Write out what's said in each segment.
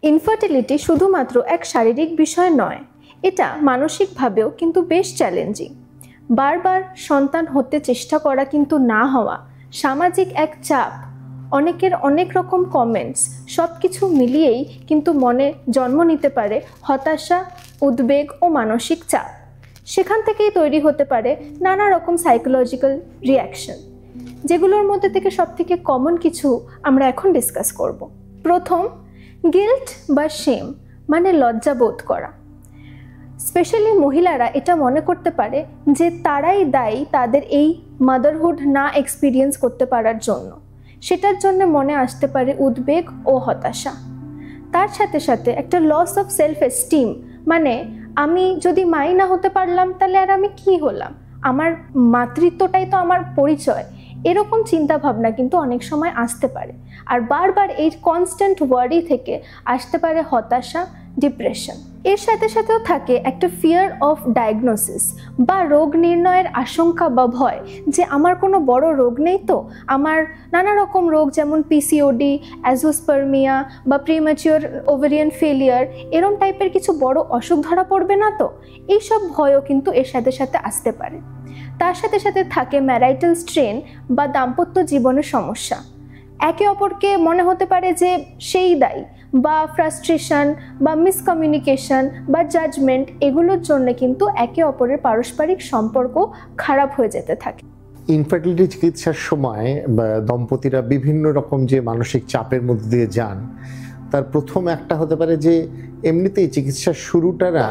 Infertility শুধুমাত্র এক শারীরিক বিষয় নয়, এটা মানসিকভাবেও কিন্তু বেশ চ্যালেঞ্জিং। বারবার সন্তান হতে চেষ্টা করা কিন্তু না হওয়া, সামাজিক এক চাপ, অনেকের অনেক রকম কমেন্টস, সব কিছু মিলিয়েই কিন্তু মনে জন্ম নিতে পারে হতাশা, উদ্বেগ ও মানসিক চাপ। সেখান থেকেই তৈরি হতে পারে নানা রকম সাইকোলজিক্যাল রিয়াকশন, যেগুলোর মধ্যে থেকে সবথেকে কমন কিছু আমরা এখন ডিসকাস করব। প্রথম, গিল্ট বা শেম, মানে লজ্জা বোধ করা। স্পেশালি মহিলারা এটা মনে করতে পারে যে তারাই দায়ী তাদের এই মাদারহুড না এক্সপিরিয়েন্স করতে পারার জন্য। সেটার জন্য মনে আসতে পারে উদ্বেগ ও হতাশা। তার সাথে সাথে একটা লস অফ সেলফ এস্টিম, মানে আমি যদি মাই না হতে পারলাম তাহলে আর আমি কি হলাম, আমার মাতৃত্বটাই তো আমার পরিচয়, এরকম চিন্তা ভাবনা কিন্তু অনেক সময় আসতে পারে। আর বারবার এই কনস্ট্যান্ট ওয়ারি থেকে আসতে পারে হতাশা, ডিপ্রেশন। এর সাথে সাথেও থাকে একটা ফিয়ার অফ ডায়াগনোসিস বা রোগ নির্ণয়ের আশঙ্কা বা ভয়, যে আমার কোনো বড় রোগ নেই তো, আমার নানা রকম রোগ যেমন পিসিওডি, অ্যাজোস্পার্মিয়া বা প্রিম্যাচিওর ওভারিয়ান ফেলিয়ার, এরম টাইপের কিছু বড় অসুখ ধরা পড়বে না তো, এইসব ভয়ও কিন্তু এর সাথে সাথে আসতে পারে। তার সাথে সাথে থাকে ম্যারাইটাল স্ট্রেন বা দাম্পত্য জীবনের সমস্যা। একে অপরকে মনে হতে পারে যে সেই দায়ী, বা ফ্রাস্ট্রেশন বা মিসকমিউনিকেশন বা জাজমেন্ট, এগুলোর জন্য কিন্তু একে অপরের পারস্পরিক সম্পর্ক খারাপ হয়ে যেতে থাকে। ইনফার্টিলিটি চিকিৎসার সময় দম্পতিরা বিভিন্ন রকম যে মানসিক চাপের মধ্যে দিয়ে যান, তার প্রথম একটা হতে পারে যে এমনিতেই চিকিৎসার শুরুটা না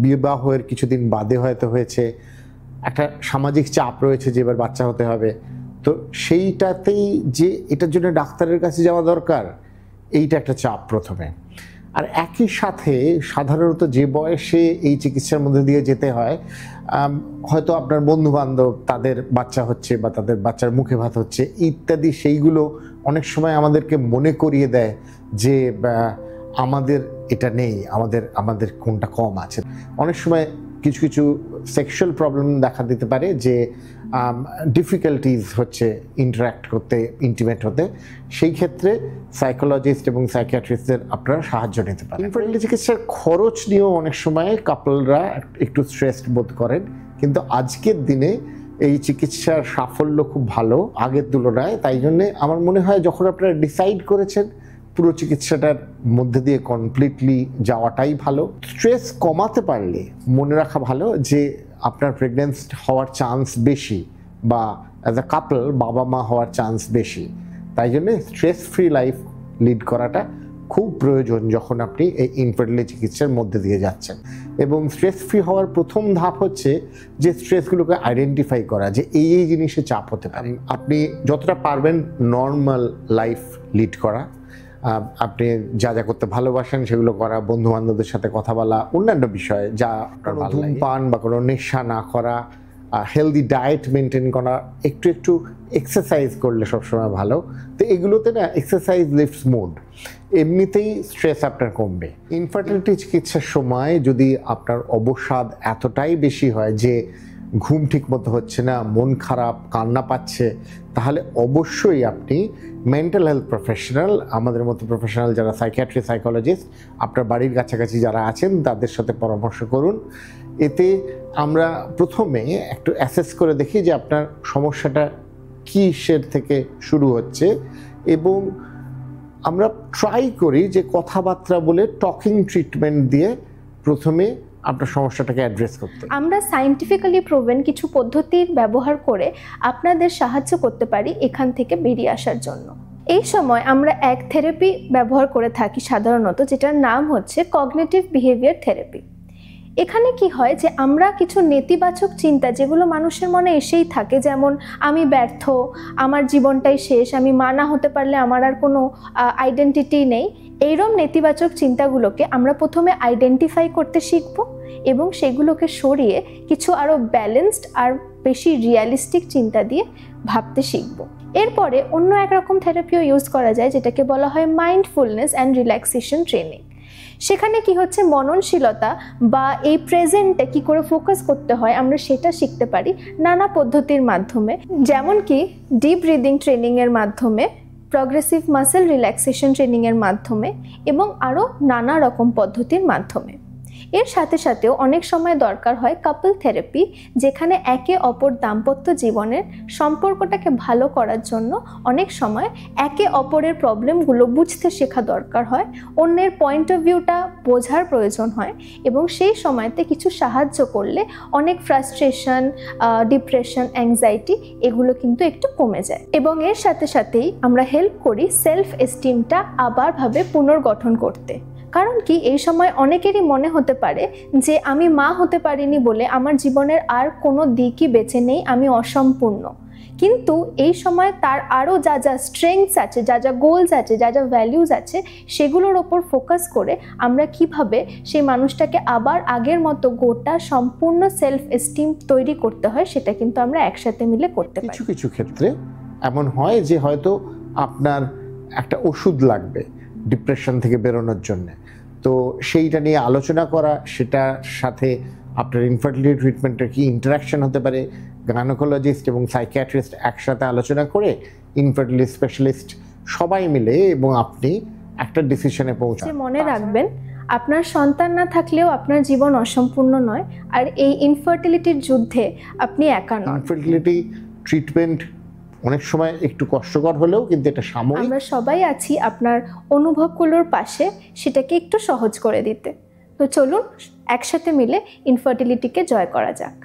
বিবাহের কিছুদিন বাদে হয়তো হয়েছে, একটা সামাজিক চাপ রয়েছে যে এবার বাচ্চা হতে হবে, তো সেইটাতেই যে এটার জন্য ডাক্তারের কাছে যাওয়া দরকার, এইটা একটা চাপ প্রথমে। আর একই সাথে সাধারণত যে বয়সে এই চিকিৎসার মধ্যে দিয়ে যেতে হয়, হয়তো আপনার বন্ধু বান্ধব তাদের বাচ্চা হচ্ছে বা তাদের বাচ্চার মুখে ভাত হচ্ছে ইত্যাদি, সেইগুলো অনেক সময় আমাদেরকে মনে করিয়ে দেয় যে আমাদের এটা নেই, আমাদের কোনটা কম আছে। অনেক সময় কিছু কিছু সেক্সুয়াল প্রবলেম দেখা দিতে পারে, যে ডিফিকাল্টিজ হচ্ছে ইন্টারাক্ট করতে, ইন্টিমেট হতে, সেই ক্ষেত্রে সাইকোলজিস্ট এবং সাইকিয়াট্রিস্টদের আপনারা সাহায্য নিতে পারেন। ইনফার্টিলিটি চিকিৎসার খরচ নিয়েও অনেক সময় কাপলরা একটু স্ট্রেসড বোধ করেন, কিন্তু আজকের দিনে এই চিকিৎসার সাফল্য খুব ভালো আগের তুলনায়। তাই জন্যে আমার মনে হয় যখন আপনারা ডিসাইড করেছেন, পুরো চিকিৎসাটার মধ্যে দিয়ে কমপ্লিটলি যাওয়াটাই ভালো। স্ট্রেস কমাতে পারলে মনে রাখা ভালো যে আপনার প্রেগন্যান্সি হওয়ার চান্স বেশি, বা অ্যাজ আ কাপল বাবা মা হওয়ার চান্স বেশি। তাই জন্যে স্ট্রেস ফ্রি লাইফ লিড করাটা খুব প্রয়োজন যখন আপনি এই ইনফার্টিলিটি চিকিৎসার মধ্যে দিয়ে যাচ্ছেন। এবং স্ট্রেস ফ্রি হওয়ার প্রথম ধাপ হচ্ছে যে স্ট্রেসগুলোকে আইডেন্টিফাই করা, যে এই জিনিসে চাপ হতে পারে। আপনি যতটা পারবেন নর্মাল লাইফ লিড করা, আপনি যা যা করতে ভালোবাসেন সেগুলো করা, বন্ধু বান্ধবদের সাথে কথা বলা, অন্যান্য বিষয়ে যা ধূমপান বা কোনো নেশা না করা, হেলদি ডায়েট মেনটেন করা, একটু একটু এক্সারসাইজ করলে সবসময় ভালো। তো এগুলোতে না এক্সারসাইজ লিফটস মুড, এমনিতেই স্ট্রেস আপনার কমবে। ইনফার্টিলিটি চিকিৎসার সময় যদি আপনার অবসাদ এতটাই বেশি হয় যে ঘুম ঠিক মতো হচ্ছে না, মন খারাপ, কান্না পাচ্ছে, তাহলে অবশ্যই আপনি মেন্টাল হেলথ প্রফেশনাল, আমাদের মতো প্রফেশনাল যারা সাইকিয়াট্রি, সাইকোলজিস্ট, আপনার বাড়ির কাছাকাছি যারা আছেন তাদের সাথে পরামর্শ করুন। এতে আমরা প্রথমে একটু অ্যাসেস করে দেখি যে আপনার সমস্যাটা কিসের থেকে শুরু হচ্ছে, এবং আমরা ট্রাই করি যে কথাবার্তা বলে টকিং ট্রিটমেন্ট দিয়ে প্রথমে আপনার সমস্যাটাকে অ্যাড্রেস করতে। আমরা সায়েন্টিফিক্যালি প্রুভেন কিছু পদ্ধতির ব্যবহার করে আপনাদের সাহায্য করতে পারি এখান থেকে বেরিয়ে আসার জন্য। এই সময় আমরা এক থেরাপি ব্যবহার করে থাকি সাধারণত, যেটার নাম হচ্ছে কগনিটিভ বিহেভিয়ার থেরাপি। এখানে কি হয় যে আমরা কিছু নেতিবাচক চিন্তা যেগুলো মানুষের মনে এসেই থাকে, যেমন আমি ব্যর্থ, আমার জীবনটাই শেষ, আমি মা না হতে পারলে আমার আর কোনো আইডেন্টিটি নেই, এইরকম নেতিবাচক চিন্তাগুলোকে আমরা প্রথমে আইডেন্টিফাই করতে শিখব এবং সেগুলোকে সরিয়ে কিছু আরও ব্যালেন্সড আর বেশি রিয়ালিস্টিক চিন্তা দিয়ে ভাবতে শিখব। এরপরে অন্য একরকম থেরাপিও ইউজ করা যায়, যেটাকে বলা হয় মাইন্ডফুলনেস অ্যান্ড রিল্যাক্সেশন ট্রেনিং। সেখানে কি হচ্ছে, মননশীলতা বা এই প্রেজেন্টে কি করে ফোকাস করতে হয় আমরা সেটা শিখতে পারি নানা পদ্ধতির মাধ্যমে, যেমন কি ডিপ ব্রিদিং ট্রেনিংয়ের মাধ্যমে, প্রগ্রেসিভ মাসেল রিল্যাক্সেশন ট্রেনিংয়ের মাধ্যমে এবং আরও নানা রকম পদ্ধতির মাধ্যমে। এর সাথে সাথেও অনেক সময় দরকার হয় কাপল থেরাপি, যেখানে একে অপর দাম্পত্য জীবনের সম্পর্কটাকে ভালো করার জন্য অনেক সময় একে অপরের প্রবলেমগুলো বুঝতে শেখা দরকার হয়, অন্যের পয়েন্ট অফ ভিউটা বোঝার প্রয়োজন হয় এবং সেই সময়তে কিছু সাহায্য করলে অনেক ফ্রাস্ট্রেশন, ডিপ্রেশন, অ্যাংজাইটি এগুলো কিন্তু একটু কমে যায়। এবং এর সাথে সাথেই আমরা হেল্প করি সেলফ এস্টিমটা আবারভাবে পুনর্গঠন করতে। কারণ কি, এই সময় অনেকেরই মনে হতে পারে যে আমি মা হতে পারিনি বলে আমার জীবনের আর কোনো দিকই বেঁচে নেই, আমি অসম্পূর্ণ। কিন্তু এই সময় তার আরও যা যা স্ট্রেংথস আছে, যা যা গোলস আছে, যা যা ভ্যালিউজ আছে, সেগুলোর ওপর ফোকাস করে আমরা কিভাবে সেই মানুষটাকে আবার আগের মতো গোটা সম্পূর্ণ সেলফ এস্টিম তৈরি করতে হয়, সেটা কিন্তু আমরা একসাথে মিলে করতে পারি। কিছু কিছু ক্ষেত্রে এমন হয় যে হয়তো আপনার একটা ওষুধ লাগবে ডিপ্রেশন থেকে বেরোনোর জন্য, তো সেইটা নিয়ে আলোচনা করা, সেটার সাথে আপনার ইনফার্টিলিটি ট্রিটমেন্টের কি ইন্টারাকশন হতে পারে, গাইনোকোলজিস্ট এবং সাইকিয়াট্রিস্ট একসাথে আলোচনা করে ইনফার্টিলিটি স্পেশালিস্ট সবাই মিলে এবং আপনি একটা ডিসিশনে পৌঁছান। মনে রাখবেন, আপনার সন্তান না থাকলেও আপনার জীবন অসম্পূর্ণ নয়, আর এই ইনফার্টিলিটির যুদ্ধে আপনি একা নন। ইনফার্টিলিটি ট্রিটমেন্ট অনেক সময় একটু কষ্টকর হলেও কিন্তু এটা সাময়িক। আমরা সবাই আছি আপনার অনুভবগুলোর পাশে, সেটাকে একটু সহজ করে দিতে। তো চলুন একসাথে মিলে ইনফার্টিলিটিকে জয় করা যাক।